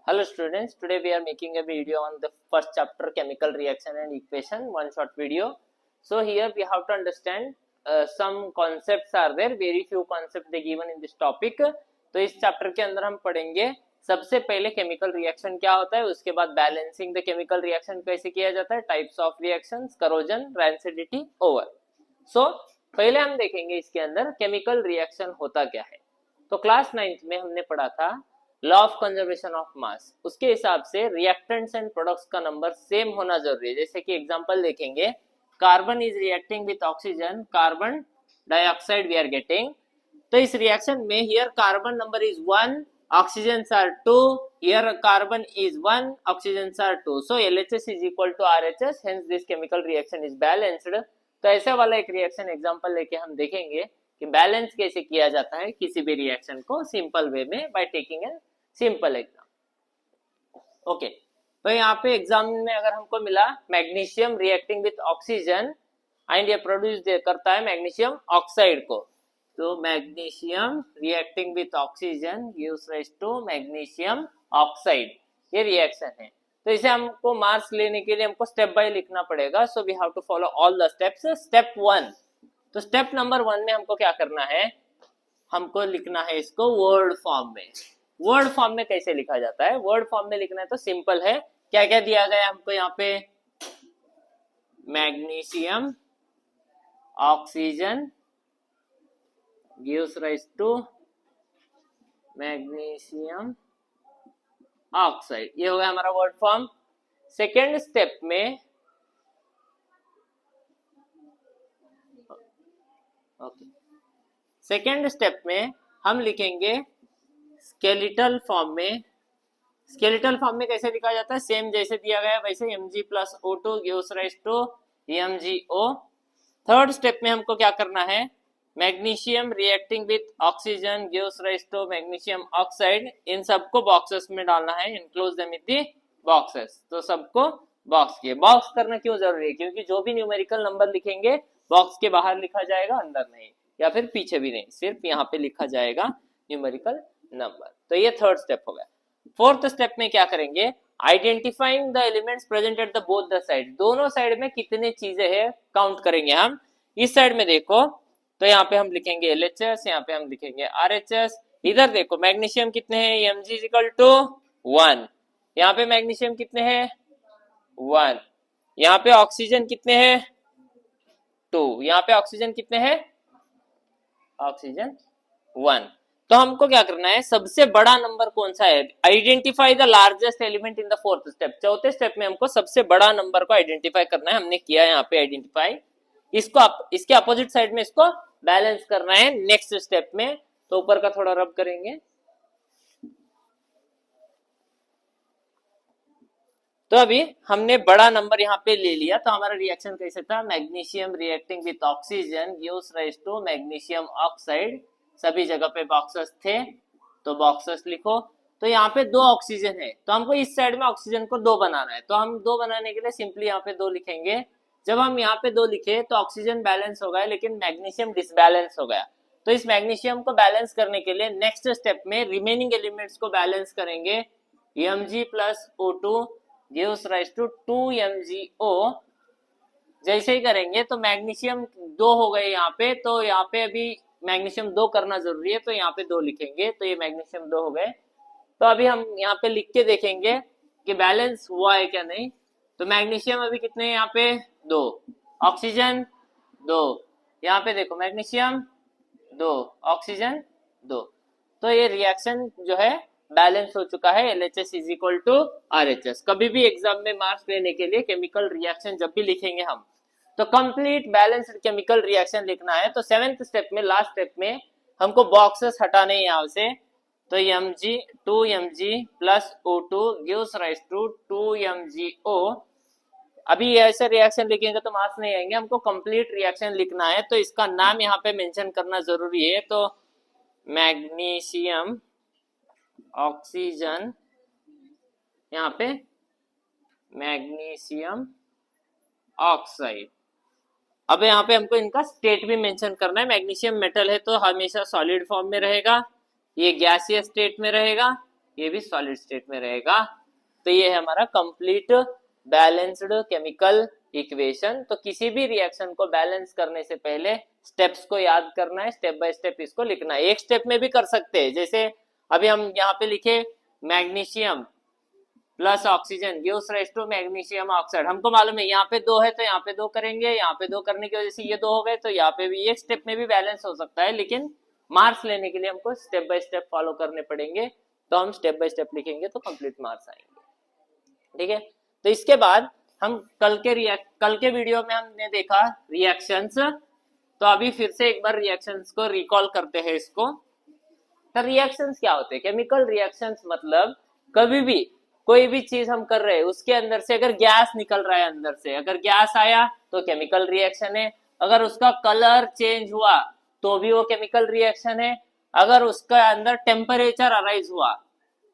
Hello students, today we are making a video on the first chapter chemical reaction and equation, one short video. So here we have to understand some concepts are there, very few concepts they given in this topic. तो इस chapter के अंदर हम पढ़ेंगे सबसे पहले chemical reaction क्या होता है, उसके बाद बैलेंसिंग द केमिकल रिएक्शन कैसे किया जाता है, types of reactions, corrosion, rancidity, over. So पहले हम देखेंगे इसके अंदर केमिकल रिएक्शन होता क्या है. तो क्लास 9th में हमने पढ़ा था law of conservation of mass. उसके हिसाब से रिएक्टेंट्स एंड प्रोडक्ट्स का नंबर सेम होना जरूरी है. जैसे कि एग्जांपल देखेंगे, carbon is reacting with oxygen, carbon dioxide we are getting. तो इस रिएक्शन में here carbon number is 1, oxygen are 2, here carbon is 1, oxygen are 2. So LHS is equal to RHS, hence this chemical reaction is balanced. तो ऐसे वाला एक reaction example लेके हम देखेंगे कि बैलेंस कैसे किया जाता है किसी भी रिएक्शन को सिंपल वे में by taking an simple exam. Okay, तो यहाँ पे एग्जाम में अगर हमको मिला magnesium reacting with oxygen and ये प्रोड्यूस करता है मैग्नीशियम ऑक्साइड को. तो magnesium reacting with oxygen gives rise to magnesium oxide, ये रिएक्शन है. तो इसे हमको मार्क्स लेने के लिए हमको स्टेप बाय लिखना पड़ेगा. So we have to follow all the steps. Step 1, तो स्टेप नंबर 1 में हमको क्या करना है, हमको लिखना है इसको वर्ड फॉर्म में. वर्ड फॉर्म में कैसे लिखा जाता है, वर्ड फॉर्म में लिखना है तो सिंपल है. क्या क्या दिया गया है हमको यहाँ पे, magnesium oxygen gives rise to magnesium oxide, ये हो गया हमारा वर्ड फॉर्म. सेकेंड स्टेप में सेकेंड स्टेप में हम लिखेंगे स्केलेटल फॉर्म में. स्केलेटल फॉर्म में कैसे लिखा जाता है, सेम जैसे दिया गया वैसे Mg plus O2 gives rise to MgO. Third step में हमको क्या करना है, magnesium reacting with oxygen gives rise to magnesium oxide. इन सबको बॉक्सेस में डालना है, enclose them with the boxes. तो सबको बॉक्स किए. बॉक्स करना क्यों जरूरी है, क्योंकि जो भी न्यूमेरिकल नंबर लिखेंगे बॉक्स के बाहर लिखा जाएगा, अंदर नहीं, या फिर पीछे भी नहीं, सिर्फ यहाँ पे लिखा जाएगा न्यूमेरिकल नंबर. तो ये थर्ड स्टेप हो गया. फोर्थ स्टेप में क्या करेंगे, identifying the elements present at the both the side. दोनों साइड में कितने चीजें हैं काउंट करेंगे हम. इस साइड में देखो तो यहाँ पे हम लिखेंगे LHS, यहाँ पे हम लिखेंगे RHS. इधर देखो मैग्नीशियम कितने हैं, Mg इज इक्वल टू 1. यहाँ पे मैग्नीशियम कितने हैं 1. यहाँ पे ऑक्सीजन कितने हैं 2. यहाँ पे ऑक्सीजन कितने हैं, ऑक्सीजन 1. तो हमको क्या करना है, सबसे बड़ा नंबर कौन सा है, identify the largest element in the fourth step. चौथे स्टेप में हमको सबसे बड़ा नंबर को आइडेंटिफाई करना है. हमने किया यहाँ पे आइडेंटिफाई. इसको इसके अपोजिट साइड में इसको बैलेंस करना है नेक्स्ट स्टेप में. तो ऊपर का थोड़ा रब करेंगे. तो अभी हमने बड़ा नंबर यहाँ पे ले लिया. तो हमारा रिएक्शन कैसे था, magnesium reacting with oxygen gives rise to magnesium oxide. सभी जगह पे बॉक्सेस थे तो बॉक्सेस लिखो. तो यहाँ पे 2 ऑक्सीजन है, तो हमको इस साइड में ऑक्सीजन को 2 बनाना है. तो हम 2 बनाने के लिए सिंपली यहाँ पे 2 लिखेंगे. जब हम यहाँ पे 2 लिखे तो ऑक्सीजन बैलेंस हो गया, लेकिन मैग्नीशियम डिसबैलेंस हो गया. तो इस मैग्नीशियम को बैलेंस करने के लिए नेक्स्ट स्टेप में रिमेनिंग एलिमेंट्स को बैलेंस करेंगे. Mg plus O2 gives rise to 2MgO. जैसे ही करेंगे तो मैग्नीशियम 2 हो गए यहाँ पे. तो यहाँ पे अभी मैग्नीशियम 2 करना जरूरी है, तो यहाँ पे 2 लिखेंगे. तो ये मैग्नीशियम 2 हो गए. तो अभी हम यहाँ पे लिख के देखेंगे कि बैलेंस हुआ है क्या नहीं. तो मैग्नीशियम अभी कितने हैं यहाँ पे 2, ऑक्सीजन 2. यहाँ पे देखो मैग्नीशियम 2, ऑक्सीजन 2. तो ये रिएक्शन जो है बैलेंस हो चुका है. LHS is equal to RHS. कभी भी एग्जाम में मार्क्स लेने के लिए केमिकल रिएक्शन जब भी लिखेंगे हम, तो कंप्लीट बैलेंस्ड केमिकल रिएक्शन लिखना है. तो 7th स्टेप में, लास्ट स्टेप में हमको बॉक्सेस हटाने हैं यहाँ से. तो Mg 2Mg plus O2 gives rise to 2MgO. अभी ऐसे रिएक्शन लिखेंगे तो मार्क्स नहीं आएंगे, हमको कंप्लीट रिएक्शन लिखना है. तो इसका नाम यहाँ पे मेंशन करना जरूरी है. तो मैग्नीशियम ऑक्सीजन, यहाँ पे मैग्नीशियम ऑक्साइड. अब यहाँ पे हमको इनका स्टेट भी मेंशन करना है. मैग्नीशियम मेटल है तो हमेशा सॉलिड फॉर्म में रहेगा, ये गैसियस स्टेट में रहेगा. ये भी सॉलिड स्टेट में रहेगा। तो ये है हमारा कंप्लीट बैलेंस्ड केमिकल इक्वेशन। तो किसी भी रिएक्शन को बैलेंस करने से पहले स्टेप्स को याद करना है, स्टेप बाय स्टेप इसको लिखना है। एक स्टेप में भी कर सकते हैं, जैसे अभी हम यहाँ पे लिखे magnesium plus oxygen gives rise to magnesium oxide. हमको मालूम है यहाँ पे 2 है तो यहाँ पे 2 करेंगे, यहाँ पे 2 करने की वजह से ये 2 हो गए, तो यहाँ पे भी एक स्टेप में भी बैलेंस हो सकता है, लेकिन मार्क्स लेने के लिए हमको स्टेप बाय स्टेप फॉलो करने पड़ेंगे। तो हम स्टेप बाय स्टेप लिखेंगे तो कंप्लीट मार्क्स आएंगे। ठीक है, तो इसके बाद हम कल के वीडियो में हमने देखा रिएक्शंस। तो अभी फिर से एक बार रिएक्शंस को रिकॉल करते हैं इसको। तो रिएक्शंस क्या होते हैं? केमिकल रिएक्शंस मतलब कभी भी कोई भी चीज हम कर रहे हैं उसके अंदर से अगर गैस निकल रहा है, अंदर से अगर गैस आया तो केमिकल रिएक्शन है। अगर उसका कलर चेंज हुआ तो भी वो केमिकल रिएक्शन है। अगर उसका अंदर टेम्परेचर अराइज हुआ,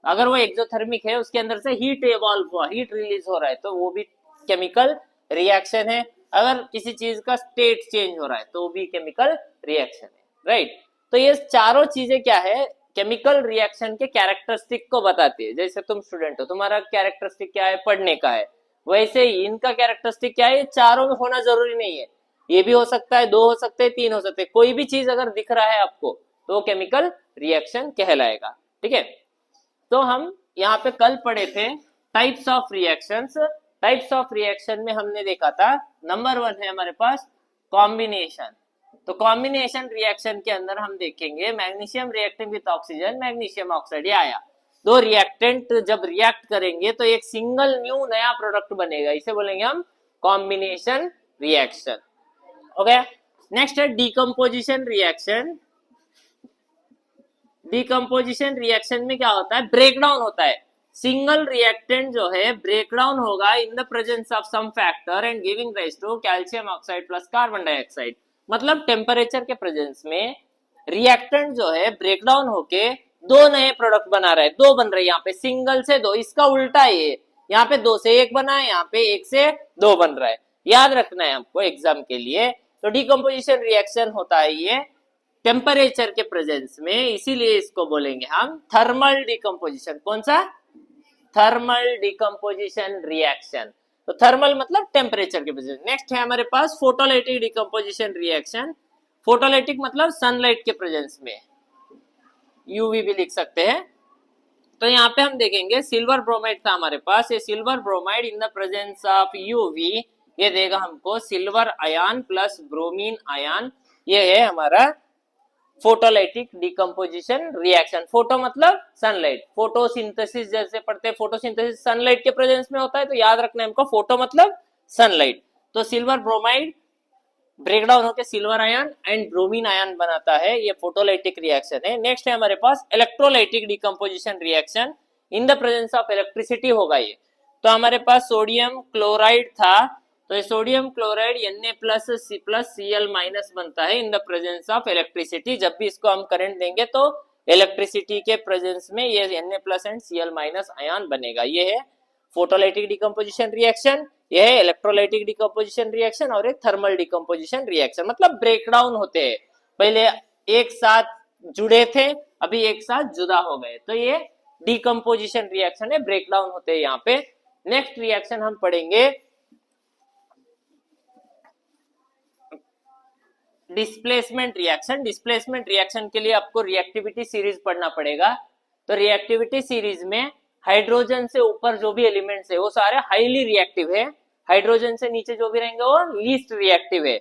अगर वो एक्सोथर्मिक है, उसके अंदर से हीट इवॉल्व हुआ, हीट रिलीज हो रहा है, तो वो भी केमिकल रिएक्शन है। अगर किसी चीज का स्टेट चेंज हो रहा है तो वो भी केमिकल रिएक्शन है, राइट। तो ये चारों चीजें क्या है? केमिकल रिएक्शन के कैरेक्टरिस्टिक को बताती है। जैसे तुम स्टूडेंट हो, तुम्हारा कैरेक्टरिस्टिक क्या है? पढ़ने का है। वैसे ही इनका कैरेक्टरिस्टिक क्या है? चारों में होना जरूरी नहीं है, ये भी हो सकता है, 2 हो सकते हैं, 3 हो सकते हैं। कोई भी चीज अगर दिख रहा है आपको तो वो केमिकल रिएक्शन कहलाएगा। ठीक है, तो हम यहाँ पे कल पढ़े थे types of reactions. Types of reaction में हमने देखा था नंबर 1 है हमारे पास कॉम्बिनेशन। तो कॉम्बिनेशन रिएक्शन के अंदर हम देखेंगे magnesium reacting with oxygen, magnesium oxide, ये आया। 2 रिएक्टेंट जब रिएक्ट करेंगे तो एक सिंगल न्यू नया प्रोडक्ट बनेगा, इसे बोलेंगे हम कॉम्बिनेशन रिएक्शन। ओके, नेक्स्ट है डीकम्पोजिशन रिएक्शन। डीकम्पोजिशन रिएक्शन में क्या होता है? ब्रेकडाउन होता है। सिंगल रिएक्टेंट जो है ब्रेकडाउन होगा in the presence of some factor and giving rise to calcium oxide plus carbon dioxide. मतलब टेम्परेचर के प्रेजेंस में रिएक्टेंट जो है ब्रेकडाउन होके 2 नए प्रोडक्ट बना रहा है, 2 बन रहे हैं यहाँ पे, सिंगल से 2। इसका उल्टा है, यहाँ पे 2 से 1 बना है, यहाँ पे 1 से 2 बन रहा है। याद रखना है हमको एग्जाम के लिए। तो डीकम्पोजिशन रिएक्शन होता है ये टेम्परेचर के प्रेजेंस में, इसीलिए इसको बोलेंगे हम थर्मल डीकम्पोजिशन। कौन सा? Thermal decomposition reaction. तो थर्मल मतलब टेम्परेचर के प्रेजेंस। नेक्स्ट है हमारे पास फोटोलाइटिक डीकम्पोजिशन रिएक्शन। फोटोलाइटिक मतलब सनलाइट के प्रेजेंस में, यूवी भी लिख सकते हैं। तो यहाँ पे हम देखेंगे सिल्वर ब्रोमाइड था हमारे पास। ये silver bromide in the presence of UV ये देगा हमको silver ion plus bromine ion. ये है हमारा फोटोलाइटिक डीकम्पोजिशन रिएक्शन। फोटो मतलब सनलाइट, फोटोसिंथेसिस जैसे पढ़ते हैं, फोटोसिंथेसिस सनलाइट के प्रेजेंस में होता है, तो याद रखना है हमको फोटो मतलब सनलाइट। तो सिल्वर ब्रोमाइड ब्रेकडाउन होकर silver ion and bromine ion बनाता है, ये फोटोलाइटिक रिएक्शन है। नेक्स्ट है हमारे पास electrolytic decomposition reaction. In the presence of electricity होगा ये। तो हमारे पास सोडियम क्लोराइड था, तो ये सोडियम क्लोराइड Na+Cl- बनता है इन द प्रेजेंस ऑफ इलेक्ट्रिसिटी। जब भी इसको हम करंट देंगे तो इलेक्ट्रिसिटी के प्रेजेंस में ये Na+ एंड Cl- आयन बनेगा। ये है फोटोलाइटिक डीकम्पोजिशन रिएक्शन, ये है इलेक्ट्रोलाइटिक डीकम्पोजिशन रिएक्शन और एक थर्मल डीकम्पोजिशन रिएक्शन। मतलब ब्रेकडाउन होते हैं, पहले एक साथ जुड़े थे, अभी एक साथ जुदा हो गए, तो ये डीकम्पोजिशन रिएक्शन है, ब्रेकडाउन होते हैं यहाँ पे। नेक्स्ट रिएक्शन हम पढ़ेंगे डिस्प्लेसमेंट रिएक्शन। डिस्प्लेसमेंट रिएक्शन के लिए आपको रिएक्टिविटी सीरीज पढ़ना पड़ेगा। तो रिएक्टिविटी सीरीज में हाइड्रोजन से ऊपर जो भी एलिमेंट्स है वो सारे हाईली रिएक्टिव है, हाइड्रोजन से नीचे जो भी रहेंगे वो लीस्ट रिएक्टिव है।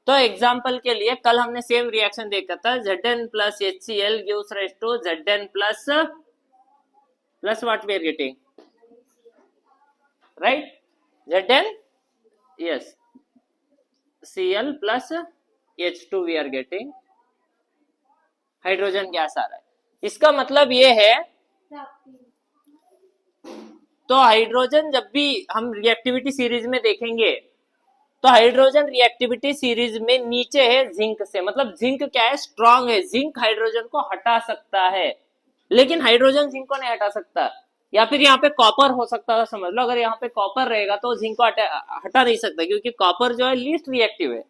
तो एग्जांपल के लिए कल हमने सेम रिएक्शन देखा था, Zn+HCl gives rise to Zn plus what we are getting, right? Zn, yes, Cl plus H2 we are getting, hydrogen gas आ रहा है। इसका मतलब ये है, तो हाइड्रोजन जब भी हम रिएक्टिविटी सीरीज में देखेंगे तो हाइड्रोजन रिएक्टिविटी सीरीज में नीचे है जिंक से, मतलब जिंक क्या है? स्ट्रांग है। जिंक हाइड्रोजन को हटा सकता है, लेकिन हाइड्रोजन जिंक को नहीं हटा सकता। या फिर यहाँ पे कॉपर हो सकता था, समझ लो। अगर यहाँ पे कॉपर रहेगा तो जिंक को हटा नहीं सकता, क्योंकि कॉपर जो है लीस्ट रिएक्टिव है।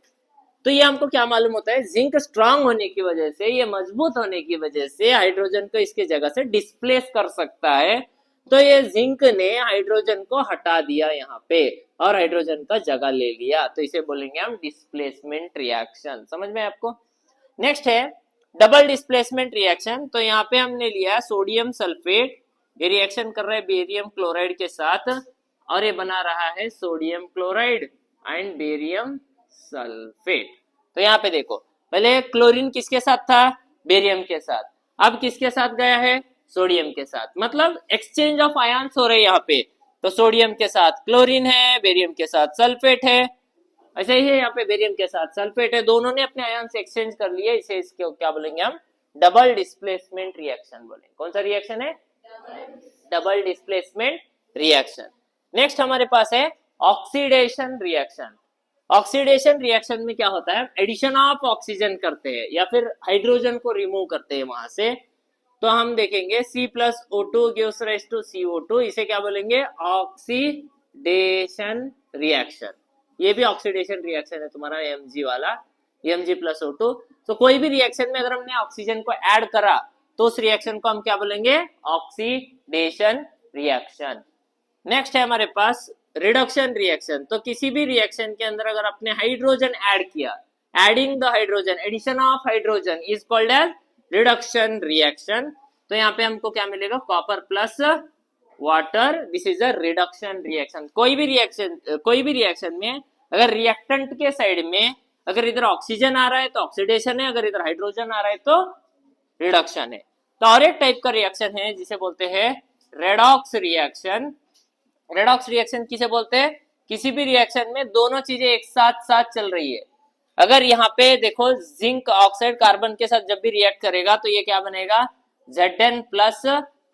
तो ये हमको क्या मालूम होता है, जिंक स्ट्रांग होने की वजह से, ये मजबूत होने की वजह से हाइड्रोजन को इसके जगह से डिस्प्लेस कर सकता है। तो ये जिंक ने हाइड्रोजन को हटा दिया यहाँ पे और हाइड्रोजन का जगह ले लिया, तो इसे बोलेंगे हम डिस्प्लेसमेंट रिएक्शन। समझ में आपको? नेक्स्ट है डबल डिस्प्लेसमेंट रिएक्शन। तो यहाँ पे हमने लिया सोडियम सल्फेट, ये रिएक्शन कर रहा है बेरियम क्लोराइड के साथ और ये बना रहा है sodium chloride and barium sulphate. तो यहाँ पे देखो, पहले क्लोरीन किसके साथ था, बेरियम के साथ, अब किसके साथ गया है, सोडियम के साथ, मतलब एक्सचेंज ऑफ आयन्स हो रहे हैं यहाँ पे। तो सोडियम के साथ क्लोरीन है, बेरियम के साथ सल्फेट है, ऐसे ही है यहाँ पे बेरियम के साथ सल्फेट है, दोनों ने अपने आयन्स एक्सचेंज कर लिए, इसे इसके क्या बोलेंगे हम, डबल डिस्प्लेसमेंट रिएक्शन बोलेंगे। कौन सा रिएक्शन है, डबल डिस्प्लेसमेंट रिएक्शन। नेक्स्ट हमारे पास है ऑक्सीडेशन रिएक्शन। ऑक्सीडेशन रिएक्शन में क्या होता है, एडिशन ऑफ ऑक्सीजन करते हैं या फिर हाइड्रोजन को रिमूव करते हैं वहां से। तो हम देखेंगे C+O2 gives rise to CO2, इसे क्या बोलेंगे, ऑक्सीडेशन रिएक्शन। ये भी ऑक्सीडेशन रिएक्शन है तुम्हारा Mg वाला, Mg+O2। तो कोई भी रिएक्शन में अगर हमने ऑक्सीजन को ऐड करा तो उस रिएक्शन को हम क्या बोलेंगे, ऑक्सीडेशन रिएक्शन। नेक्स्ट है हमारे पास रिडक्शन रिएक्शन। तो किसी भी रिएक्शन के अंदर अगर आपने हाइड्रोजन ऐड किया, adding the hydrogen, addition of hydrogen is called as reduction reaction. तो यहाँ पे हमको क्या मिलेगा, copper plus water, this is a reduction reaction. कोई भी रिएक्शन में अगर रिएक्टेंट के साइड में अगर इधर ऑक्सीजन आ रहा है तो ऑक्सीडेशन है, अगर इधर हाइड्रोजन आ रहा है तो रिडक्शन है। तो और एक टाइप का रिएक्शन है जिसे बोलते हैं रेडॉक्स रिएक्शन। रेडॉक्स रिएक्शन किसे बोलते हैं, किसी भी रिएक्शन में दोनों चीजें एक साथ साथ चल रही है। अगर यहाँ पे देखो जिंक ऑक्साइड कार्बन के साथ जब भी रिएक्ट करेगा तो ये क्या बनेगा, Zn प्लस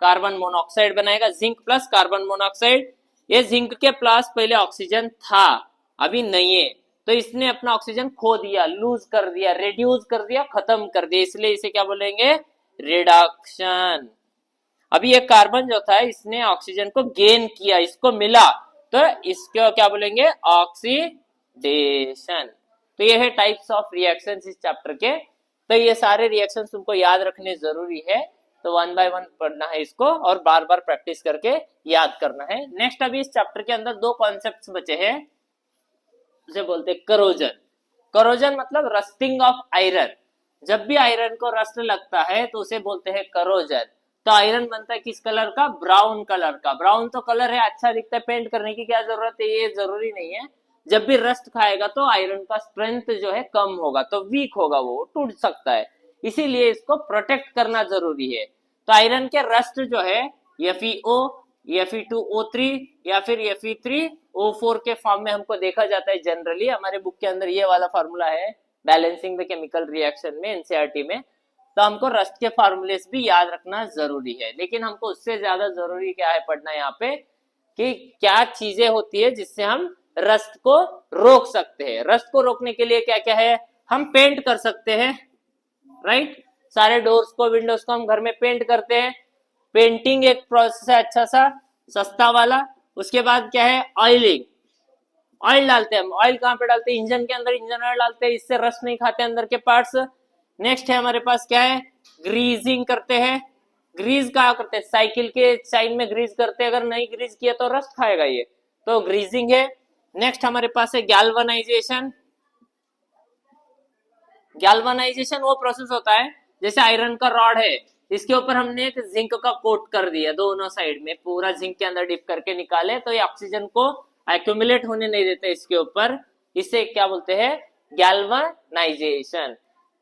कार्बन मोनोऑक्साइड बनाएगा, जिंक प्लस कार्बन मोनोऑक्साइड। ये जिंक के पास पहले ऑक्सीजन था, अभी नहीं है, तो इसने अपना ऑक्सीजन खो दिया, लूज कर दिया, रेड्यूस कर दिया, खत्म कर दिया, इसलिए इसे क्या बोलेंगे, रिडक्शन। अभी ये कार्बन जो था इसने ऑक्सीजन को गेन किया, इसको मिला, तो इसको क्या बोलेंगे, ऑक्सीडेशन। तो ये है टाइप्स ऑफ रिएक्शंस इस चैप्टर के। तो ये सारे रिएक्शंस तुमको याद रखने जरूरी है, तो 1 बाय 1 पढ़ना है इसको और बार बार प्रैक्टिस करके याद करना है। नेक्स्ट अभी इस चैप्टर के अंदर दो कॉन्सेप्ट्स बचे हैं, उसे बोलते हैं करोजन। करोजन मतलब रस्टिंग ऑफ आयरन। जब भी आयरन को रस्ट लगता है तो उसे बोलते हैं करोजन। तो आयरन बनता है किस कलर का, ब्राउन कलर का। ब्राउन तो कलर है, अच्छा दिखता है, पेंट करने की क्या जरूरत है, ये जरूरी नहीं है। जब भी रस्ट खाएगा तो आयरन का स्ट्रेंथ जो है कम होगा, तो वीक होगा, वो टूट सकता है, इसीलिए इसको प्रोटेक्ट करना जरूरी है। तो आयरन के रस्ट जो है FeO, Fe2O3 या फिर Fe3O4 के फॉर्म में हमको देखा जाता है जनरली। हमारे बुक के अंदर ये वाला फॉर्मूला है बैलेंसिंग द केमिकल रिएक्शन में, NCERT में। तो हमको रस्ट के फॉर्मूलेस भी याद रखना जरूरी है, लेकिन हमको उससे ज्यादा जरूरी क्या है पढ़ना यहाँ पे, कि क्या चीजें होती है जिससे हम रस्ट को रोक सकते हैं। रस्ट को रोकने के लिए क्या क्या है, हम पेंट कर सकते हैं, राइट। सारे डोर्स को, विंडोज को हम घर में पेंट करते हैं। पेंटिंग एक प्रोसेस है अच्छा सा सस्ता वाला। उसके बाद क्या है, ऑयलिंग, ऑयल डालते हैं हम। ऑयल कहाँ पे डालते हैं, इंजन के अंदर, इंजन ऑयल डालते हैं, इससे रस्ट नहीं खाते अंदर के पार्ट्स। नेक्स्ट है हमारे पास क्या है, ग्रीजिंग करते हैं। ग्रीज क्या करते हैं, साइकिल के साइड में ग्रीज करते हैं, अगर नहीं ग्रीज किया तो रस्ट खाएगा ये, तो ग्रीजिंग है। नेक्स्ट हमारे पास है गैल्वनाइजेशन। गैल्वनाइजेशन वो प्रोसेस होता है जैसे आयरन का रॉड है, इसके ऊपर हमने एक जिंक का कोट कर दिया दोनों साइड में, पूरा जिंक के अंदर डिप करके निकाले, तो ये ऑक्सीजन को एक्यूमुलेट होने नहीं देते इसके ऊपर, इसे क्या बोलते हैं, गैल्वनाइजेशन।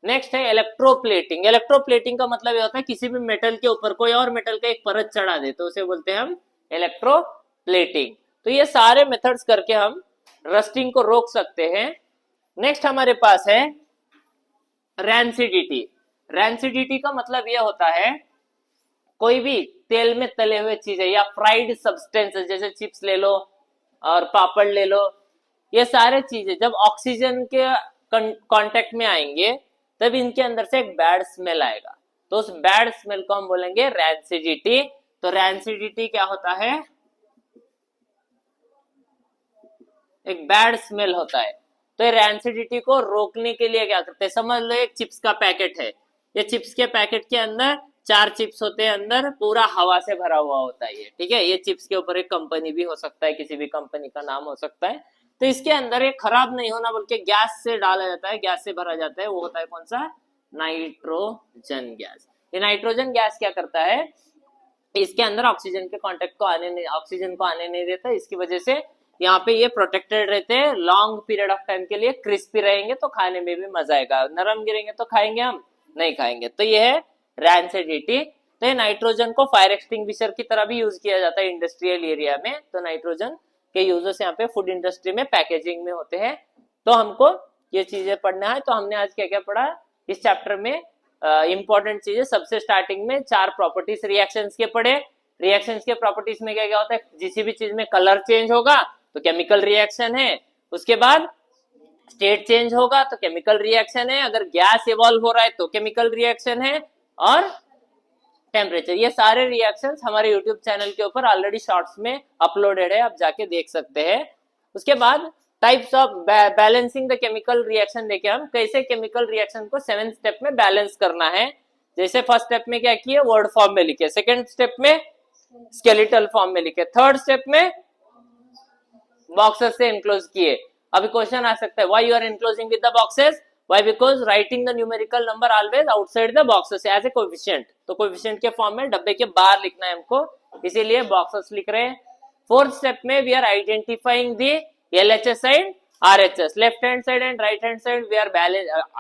नेक्स्ट है इलेक्ट्रोप्लेटिंग। इलेक्ट्रोप्लेटिंग का मतलब ये होता है किसी भी मेटल के ऊपर कोई और मेटल का एक परत चढ़ा दे, तो उसे बोलते हैं हम इलेक्ट्रोप्लेटिंग। तो ये सारे मेथड्स करके हम रस्टिंग को रोक सकते हैं। नेक्स्ट हमारे पास है रैंसिडिटी। रैंसिडिटी का मतलब यह होता है कोई भी तेल में तले हुए चीजें या फ्राइड सब्सटेंसेस, जैसे चिप्स ले लो और पापड़ ले लो, ये सारे चीजें जब ऑक्सीजन के कांटेक्ट में आएंगे तब इनके अंदर से एक बैड स्मेल आएगा, तो उस बैड स्मेल को हम बोलेंगे रैंसिडिटी। तो रैंसिडिटी क्या होता है, एक बैड स्मेल होता है। तो रैंसिडिटी को रोकने के लिए क्या करते हैं, समझ लो एक चिप्स का पैकेट है, ये चिप्स के पैकेट के अंदर 4 चिप्स होते हैं, अंदर पूरा हवा से भरा हुआ होता है ये, ठीक है। ये चिप्स के ऊपर एक कंपनी भी हो सकता है, किसी भी कंपनी का नाम हो सकता है। तो इसके अंदर एक खराब नहीं होना बल्कि गैस से डाला जाता है, गैस से भरा जाता है, वो होता है कौन सा, नाइट्रोजन गैस। ये नाइट्रोजन गैस क्या करता है, इसके अंदर ऑक्सीजन के कांटेक्ट को ऑक्सीजन को आने नहीं देता, इसकी वजह से यहाँ पे ये प्रोटेक्टेड रहते हैं लॉन्ग पीरियड ऑफ टाइम के लिए, क्रिस्पी रहेंगे तो खाने में भी मजा आएगा, नरम गिरेंगे तो खाएंगे हम नहीं खाएंगे। तो ये है रैंसिडिटी। तो ये नाइट्रोजन को फायर एक्सटिंग्विशर की तरह भी यूज किया जाता है इंडस्ट्रियल एरिया में। तो नाइट्रोजन के यूजेस यहाँ पे फूड इंडस्ट्री में, पैकेजिंग में होते हैं। तो हमको ये चीजें पढ़ना है। तो हमने आज क्या क्या पढ़ा इस चैप्टर में, इंपॉर्टेंट चीजें। सबसे स्टार्टिंग में 4 प्रॉपर्टीज रिएक्शंस के पढ़े। रिएक्शंस के प्रॉपर्टीज में क्या क्या होता है, किसी भी चीज में कलर चेंज होगा तो केमिकल रिएक्शन है, उसके बाद स्टेट चेंज होगा तो केमिकल रिएक्शन है, अगर गैस इवॉल्व हो रहा है तो केमिकल रिएक्शन है, और टेम्परेचर। ये सारे रिएक्शंस हमारे यूट्यूब चैनल के ऊपर ऑलरेडी शॉर्ट्स में अपलोडेड है, आप जाके देख सकते हैं। उसके बाद types of balancing the chemical reaction देखे हम, कैसे केमिकल रिएक्शन को 7 स्टेप में बैलेंस करना है। जैसे फर्स्ट स्टेप में क्या किए, वर्ड फॉर्म में लिखे, सेकेंड स्टेप में स्केलेटल फॉर्म में लिखे, थर्ड स्टेप में बॉक्सेस से एनक्लोज किए। अभी क्वेश्चन आ सकता है, why you are enclosing with the boxes, why, because writing the numerical number always outside the boxes as a coefficient. तो कोएफिशिएंट के फॉर्म में डब्बे के बाहर लिखना है हमको, इसीलिए बॉक्सेस लिख रहे हैं। फोर्थ स्टेप में we are identifying the LHS side, RHS, left hand side and right hand side, we are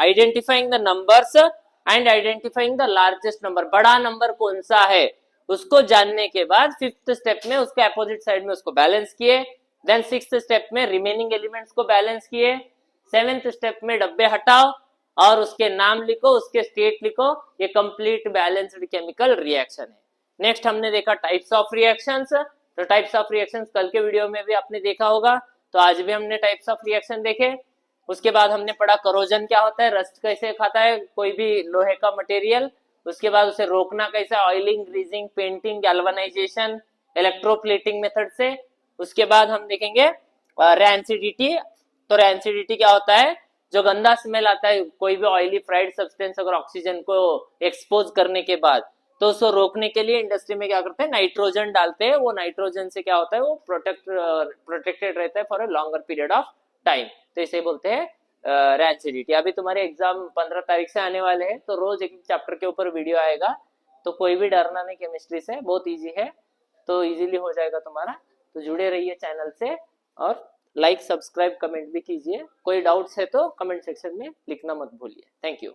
identifying the numbers and identifying the largest number, बड़ा नंबर कौन सा है उसको जानने के बाद फिफ्थ स्टेप में उसके अपोजिट साइड में उसको बैलेंस किए। देन सिक्स्थ स्टेप में रिमेनिंग एलिमेंट्स को बैलेंस किए। सेवेंथ स्टेप में डब्बे हटाओ और उसके नाम लिखो, उसके स्टेट लिखो। ये कंप्लीट बैलेंस्ड केमिकल रिएक्शन है। नेक्स्ट हमने देखा टाइप्स ऑफ रिएक्शंस। तो टाइप्स ऑफ रिएक्शंस कल के वीडियो में भी आपने देखा होगा, तो आज भी हमने टाइप्स ऑफ रिएक्शन देखे। उसके बाद हमने पढ़ा करोजन क्या होता है, रस्ट कैसे खाता है कोई भी लोहे का मटेरियल, उसके बाद उसे रोकना कैसे, oiling, greasing, painting, galvanisation, electroplating method से। उसके बाद हम देखेंगे रैंसिडिटी। तो रैंसिडिटी क्या होता है, जो गंदा स्मेल आता है कोई भी ऑयली फ्राइड सब्सटेंस अगर ऑक्सीजन को एक्सपोज करने के बाद, तो उसको रोकने के लिए इंडस्ट्री में क्या करते हैं, नाइट्रोजन डालते हैं। वो नाइट्रोजन से क्या होता है, वो प्रोटेक्टेड रहता है for a longer period of time. तो इसे बोलते हैं रैंसिडिटी। अभी तुम्हारे एग्जाम 15 तारीख से आने वाले हैं, तो रोज एक चैप्टर के ऊपर वीडियो आएगा, तो कोई भी डरना नहीं केमिस्ट्री से, बहुत इजी है, तो इजीली हो जाएगा तुम्हारा। तो जुड़े रहिए चैनल से और लाइक, सब्सक्राइब, कमेंट भी कीजिए। कोई डाउट्स है तो कमेंट सेक्शन में लिखना मत भूलिए। Thank you.